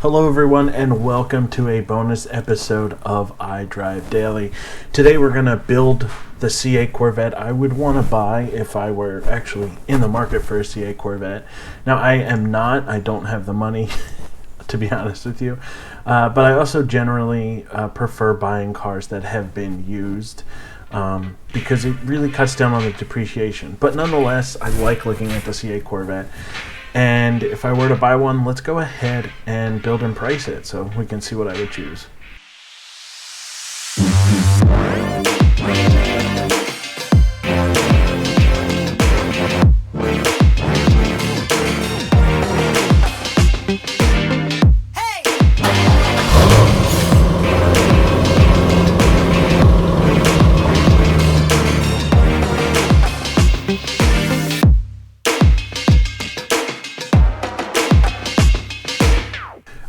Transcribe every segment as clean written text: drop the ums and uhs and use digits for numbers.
Hello everyone and welcome to a bonus episode of iDrive Daily. Today we're going to build the C8 Corvette I would want to buy if I were actually in the market for a C8 Corvette. Now I am not, I don't have the money to be honest with you, but I also generally prefer buying cars that have been used because it really cuts down on the depreciation. But nonetheless, I like looking at the C8 Corvette. And if I were to buy one, let's go ahead and build and price it so we can see what I would choose.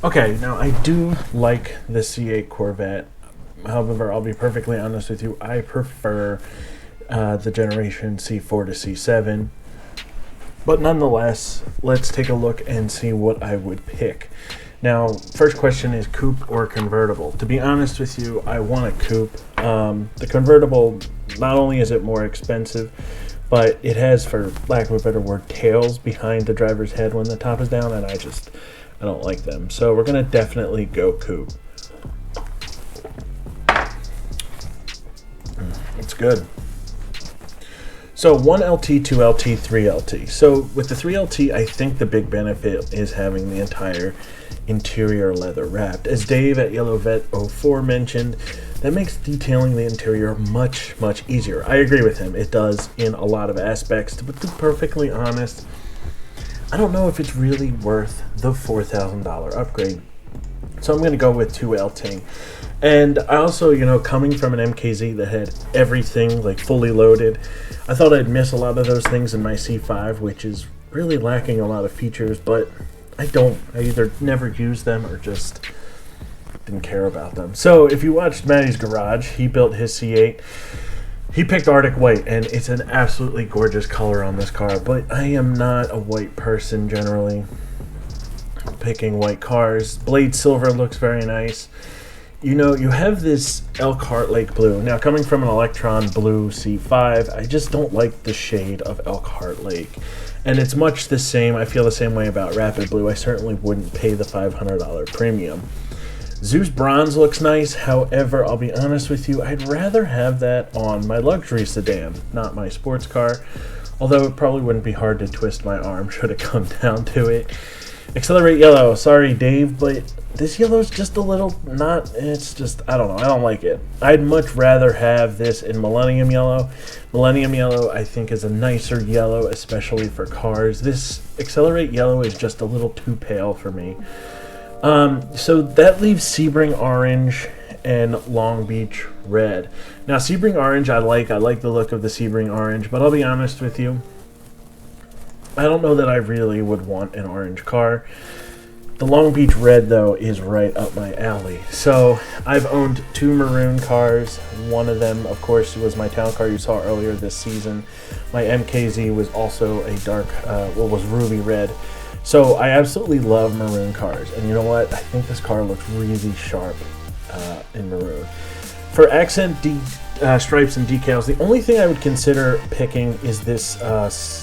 Okay, now I do like the C8 Corvette. However, I'll be perfectly honest with you, I prefer the generation C4 to C7. But nonetheless, let's take a look and see what I would pick. Now, first question is coupe or convertible. To be honest with you, I want a coupe. The convertible, not only is it more expensive, but it has, for lack of a better word, tails behind the driver's head when the top is down, and I don't like them. So we're going to definitely go coupe. It's good. So 1LT, 2LT, 3LT. So with the 3LT, I think the big benefit is having the entire interior leather wrapped. As Dave at Yellow Vet 04 mentioned, that makes detailing the interior much easier. I agree with him. It does in a lot of aspects. But to be perfectly honest, I don't know if it's really worth the $4,000 upgrade. So I'm going to go with 2LT. And I also, coming from an MKZ that had everything like fully loaded, I thought I'd miss a lot of those things in my C5, which is really lacking a lot of features, but I don't. I either never used them or just didn't care about them. So if you watched Matty's Garage, he built his C8. He picked Arctic White, and it's an absolutely gorgeous color on this car, but I am not a white person generally picking white cars. Blade Silver looks very nice. You have this Elkhart Lake Blue. Now, coming from an Electron Blue C5, I just don't like the shade of Elkhart Lake. And it's much the same. I feel the same way about Rapid Blue. I certainly wouldn't pay the $500 premium. Zeus Bronze looks nice, however, I'll be honest with you, I'd rather have that on my luxury sedan, not my sports car, although it probably wouldn't be hard to twist my arm should it come down to it. Accelerate Yellow, sorry Dave, but this yellow's just a little I don't know, I don't like it. I'd much rather have this in Millennium Yellow. Millennium Yellow, I think, is a nicer yellow, especially for cars. This Accelerate Yellow is just a little too pale for me. So that leaves Sebring Orange and Long Beach Red. Now, Sebring Orange I like the look of the Sebring Orange, but I'll be honest with you, I don't know that I really would want an orange car. The Long Beach Red, though, is right up my alley. So I've owned two maroon cars. One of them, of course, was my town car you saw earlier this season. My MKZ was also a dark, was ruby red. So I absolutely love maroon cars, and you know what? I think this car looks really sharp in maroon. For accent stripes and decals, the only thing I would consider picking is this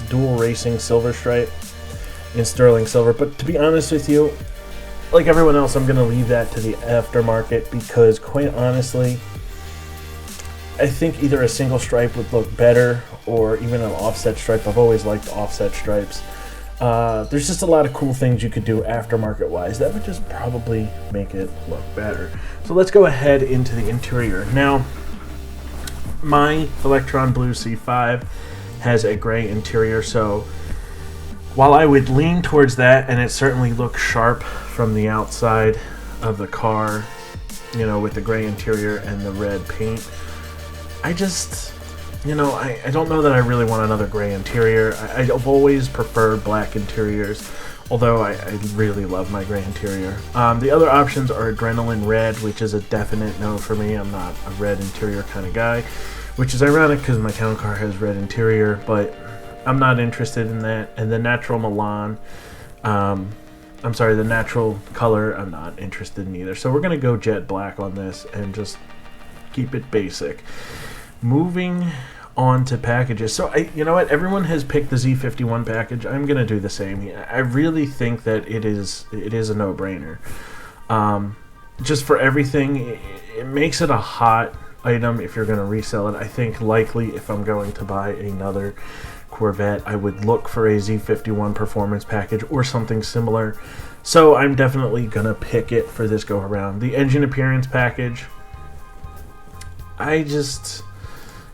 dual racing silver stripe in sterling silver. But to be honest with you, like everyone else, I'm going to leave that to the aftermarket because, quite honestly, I think either a single stripe would look better or even an offset stripe. I've always liked offset stripes. There's just a lot of cool things you could do aftermarket wise that would just probably make it look better. So let's go ahead into the interior. Now, my Electron Blue C5 has a gray interior, so while I would lean towards that, and it certainly looks sharp from the outside of the car, with the gray interior and the red paint, I don't know that I really want another gray interior. I've always preferred black interiors, although I really love my gray interior. The other options are Adrenaline Red, which is a definite no for me. I'm not a red interior kind of guy, which is ironic because my town car has red interior, but I'm not interested in that. And the Natural Milan, I'm sorry, the natural color, I'm not interested in either. So we're going to go jet black on this and just keep it basic. Moving on to packages. So, you know what? Everyone has picked the Z51 package. I'm going to do the same. I really think that it is a no-brainer. Just for everything, it makes it a hot item if you're going to resell it. I think likely if I'm going to buy another Corvette, I would look for a Z51 performance package or something similar. So I'm definitely going to pick it for this go around. The engine appearance package, I just,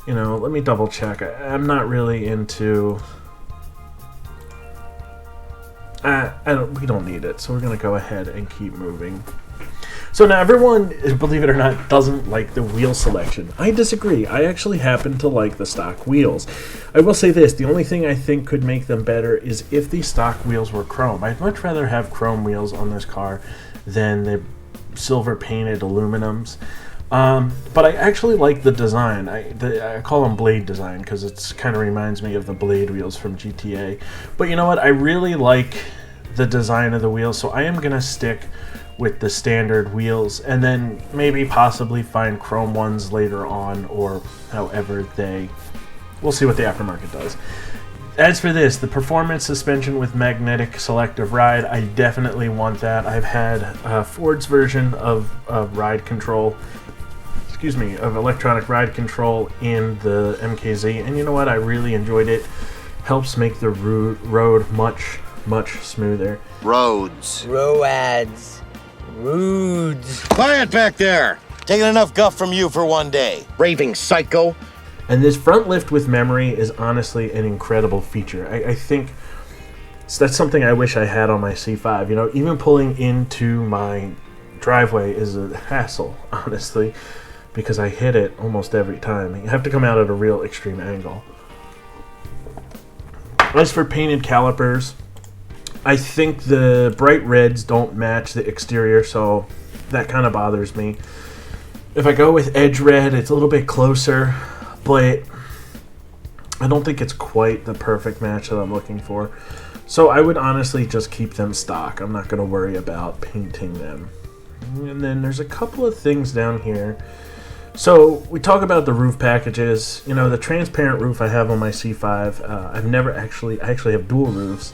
you know, let me double check. I'm not really into, we don't need it, so we're going to go ahead and keep moving. So now everyone, believe it or not, doesn't like the wheel selection. I disagree. I actually happen to like the stock wheels. I will say this, the only thing I think could make them better is if the stock wheels were chrome. I'd much rather have chrome wheels on this car than the silver painted aluminums. But I actually like the design. I call them blade design because it kind of reminds me of the blade wheels from GTA. But you know what? I really like the design of the wheels, so I am going to stick with the standard wheels and then maybe possibly find chrome ones later on, or however we'll see what the aftermarket does. As for this, the performance suspension with magnetic selective ride, I definitely want that. I've had Ford's version of ride control, of electronic ride control in the MKZ, and you know what, I really enjoyed it. Helps make the road much smoother. Roads. Quiet back there! Taking enough guff from you for one day. Raving psycho. And this front lift with memory is honestly an incredible feature. I think that's something I wish I had on my C5. You know, even pulling into my driveway is a hassle, honestly, because I hit it almost every time. You have to come out at a real extreme angle. As for painted calipers, I think the bright reds don't match the exterior, so that kind of bothers me. If I go with edge red, it's a little bit closer, but I don't think it's quite the perfect match that I'm looking for. So I would honestly just keep them stock. I'm not going to worry about painting them. And then there's a couple of things down here. So we talk about the roof packages. You know, the transparent roof I have on my C5, I actually have dual roofs.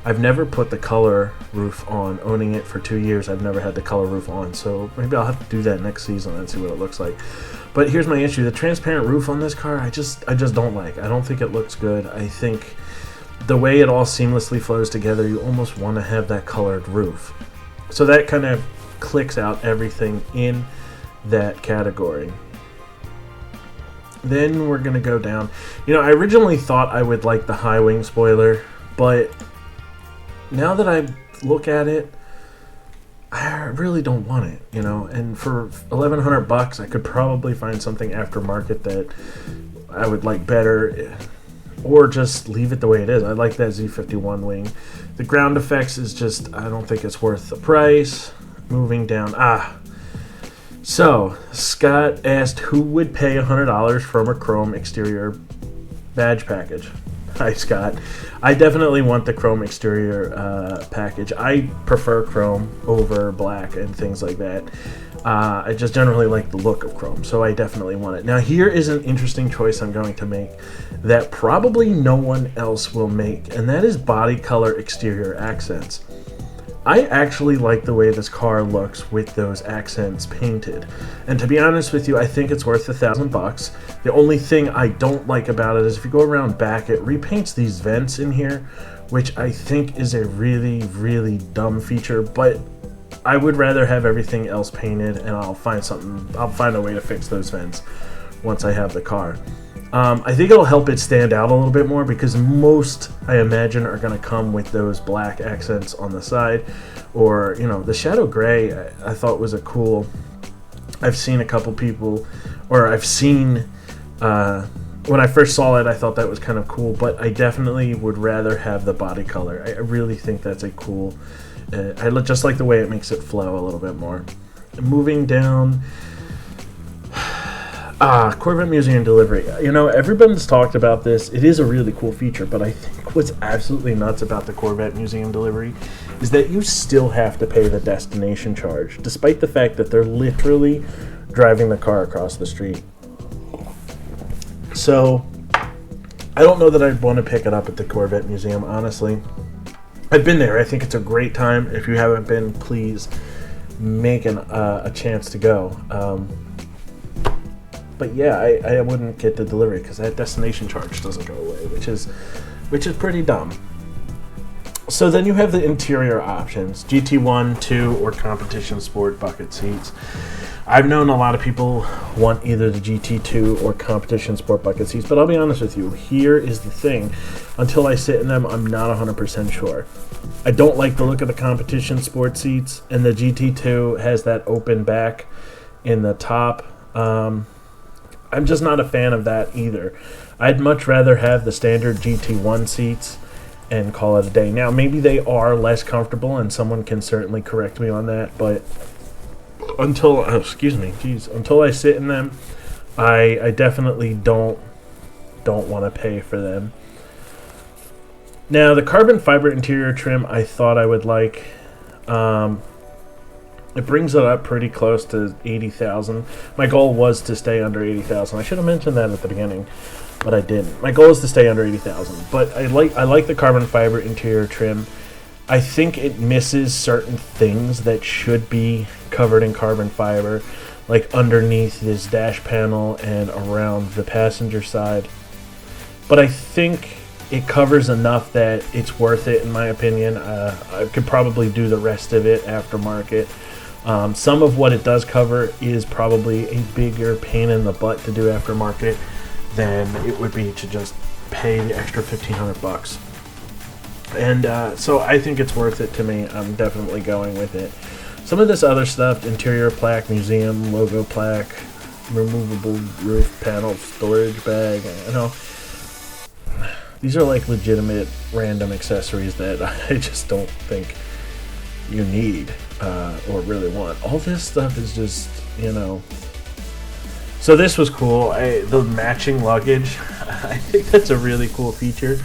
I've never put the color roof on. Owning it for 2 years, I've never had the color roof on, so maybe I'll have to do that next season and see what it looks like. But here's my issue. The transparent roof on this car, I just don't like. I don't think it looks good. I think the way it all seamlessly flows together, you almost want to have that colored roof. So that kind of clicks out everything in that category. Then we're going to go down. You know, I originally thought I would like the high wing spoiler, but now that I look at it, I really don't want it, you know. And for $1,100, I could probably find something aftermarket that I would like better, or just leave it the way it is. I like that Z51 wing. The ground effects is just, I don't think it's worth the price. Moving down, so Scott asked who would pay $100 from a chrome exterior badge package. Hi, Scott. I definitely want the chrome exterior package. I prefer chrome over black and things like that. I just generally like the look of chrome, so I definitely want it. Now, here is an interesting choice I'm going to make that probably no one else will make, and that is body color exterior accents. I actually like the way this car looks with those accents painted. And to be honest with you, I think it's worth $1,000. The only thing I don't like about it is if you go around back, it repaints these vents in here, which I think is a really, really dumb feature, but I would rather have everything else painted, and I'll find a way to fix those vents once I have the car. I think it'll help it stand out a little bit more, because most, I imagine, are going to come with those black accents on the side, or, you know, the shadow gray I thought was a cool. I've seen a couple people, or I've seen, when I first saw it, I thought that was kind of cool, but I definitely would rather have the body color. I really think that's a cool, I just like the way it makes it flow a little bit more. Moving down, Corvette Museum Delivery. You know, everyone's talked about this. It is a really cool feature, but I think what's absolutely nuts about the Corvette Museum Delivery is that you still have to pay the destination charge, despite the fact that they're literally driving the car across the street. So I don't know that I'd want to pick it up at the Corvette Museum, honestly. I've been there. I think it's a great time. If you haven't been, please make a chance to go. But yeah, I wouldn't get the delivery because that destination charge doesn't go away, which is pretty dumb. So then you have the interior options: GT1, 2, or Competition Sport bucket seats. I've known a lot of people want either the GT2 or Competition Sport bucket seats, but I'll be honest with you, here is the thing. Until I sit in them, I'm not 100% sure. I don't like the look of the Competition Sport seats, and the GT2 has that open back in the top. I'm just not a fan of that either. I'd much rather have the standard GT1 seats and call it a day. Now, maybe they are less comfortable, and someone can certainly correct me on that, but until I sit in them, I definitely don't want to pay for them. Now, the carbon fiber interior trim I thought I would like. It brings it up pretty close to 80,000. My goal was to stay under 80,000. I should have mentioned that at the beginning, but I didn't. My goal is to stay under 80,000. But I like the carbon fiber interior trim. I think it misses certain things that should be covered in carbon fiber, like underneath this dash panel and around the passenger side. But I think it covers enough that it's worth it, in my opinion. I could probably do the rest of it aftermarket. Some of what it does cover is probably a bigger pain in the butt to do aftermarket than it would be to just pay the extra $1,500. And so I think it's worth it to me. I'm definitely going with it. Some of this other stuff, interior plaque, museum, logo plaque, removable roof panel, storage bag, these are like legitimate random accessories that I just don't think you need or really want. All this stuff is just, So this was cool. The matching luggage, I think that's a really cool feature.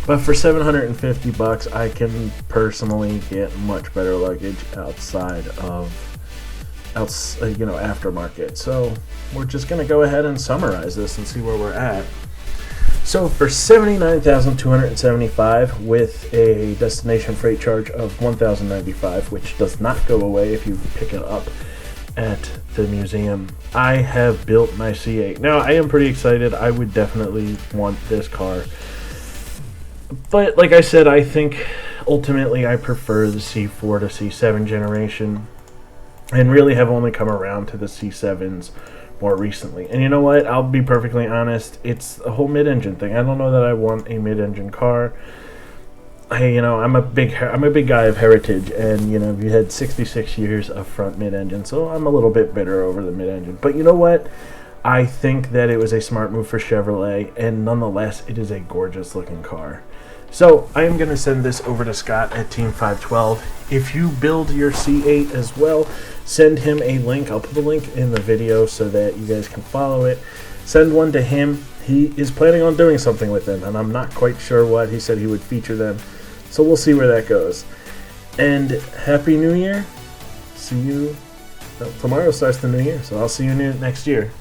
But for $750, I can personally get much better luggage outside of aftermarket. So we're just going to go ahead and summarize this and see where we're at. So for $79,275 with a destination freight charge of $1,095, which does not go away if you pick it up at the museum, I have built my C8. Now, I am pretty excited. I would definitely want this car. But like I said, I think ultimately I prefer the C4 to C7 generation, and really have only come around to the C7s more recently. And you know what? I'll be perfectly honest. It's a whole mid-engine thing. I don't know that I want a mid-engine car. I'm a big guy of heritage, and you had 66 years of front mid-engine, so I'm a little bit bitter over the mid-engine. But you know what? I think that it was a smart move for Chevrolet, and nonetheless, it is a gorgeous looking car. So I am going to send this over to Scott at Team 512. If you build your C8 as well, send him a link. I'll put the link in the video so that you guys can follow it. Send one to him. He is planning on doing something with them, and I'm not quite sure what. He said he would feature them, so we'll see where that goes. And Happy New Year. See you. Tomorrow starts the new year, so I'll see you next year.